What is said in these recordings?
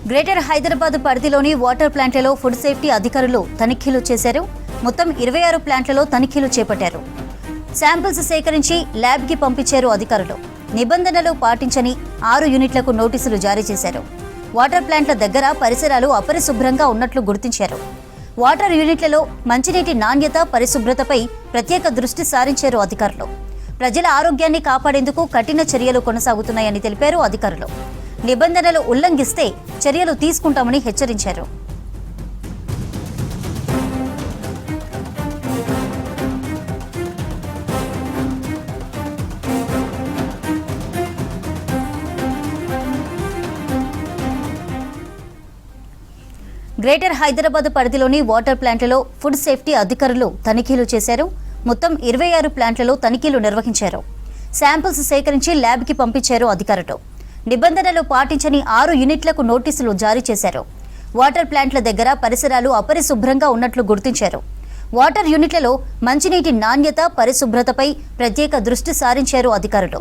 Greater Hyderabad పరిధిలోని water ప్లాంట్లలో food safety అధికారులు తనిఖీలు చేశారు. మొత్తం 26 ప్లాంట్లలో తనిఖీలు చేపట్టారు. శాంపిల్స్ సేకరించి ల్యాబ్కి పంపించారు అధికారులు. నిబంధనలు పాటించని 6 యూనిట్లకు నోటీసులు జారీ చేశారు. వాటర్ ప్లాంట్ల దగ్గర పరిసరాలు అపరిశుభ్రంగా ఉన్నట్లు గుర్తించారు. వాటర్ యూనిట్లలో మంచినీటి నాణ్యత, పరిశుభ్రతపై ప్రత్యేక దృష్టి సారించారు అధికారులు. ప్రజల ఆరోగ్యాన్ని కాపాడేందుకు కఠిన చర్యలు కొనసాగుతున్నాయని తెలిపారు అధికారులు. నిబంధనలు ఉల్లంఘిస్తే చర్యలు తీసుకుంటామని హెచ్చరించారు. గ్రేటర్ హైదరాబాద్ పరిధిలోని వాటర్ ప్లాంట్లలో ఫుడ్ సేఫ్టీ అధికారులు తనిఖీలు చేశారు. మొత్తం 26 ప్లాంట్లలో తనిఖీలు నిర్వహించారు. శాంపిల్స్ సేకరించి ల్యాబ్కి పంపించారు అధికారులు. నిబంధనలు పాటించని 6 యూనిట్లకు నోటీసులు జారీ చేశారు. వాటర్ ప్లాంట్ల దగ్గర పరిసరాలు అపరిశుభ్రంగా ఉన్నట్లు గుర్తించారు. వాటర్ యూనిట్లలో మంచినీటి నాణ్యత, పరిశుభ్రతపై ప్రత్యేక దృష్టి సారించారు అధికారులు.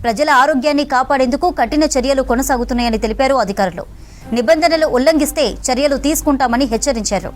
ప్రజల ఆరోగ్యాన్ని కాపాడేందుకు కఠిన చర్యలు కొనసాగుతున్నాయని తెలిపారు అధికారులు. నిబంధనలు ఉల్లంఘిస్తే చర్యలు తీసుకుంటామని హెచ్చరించారు.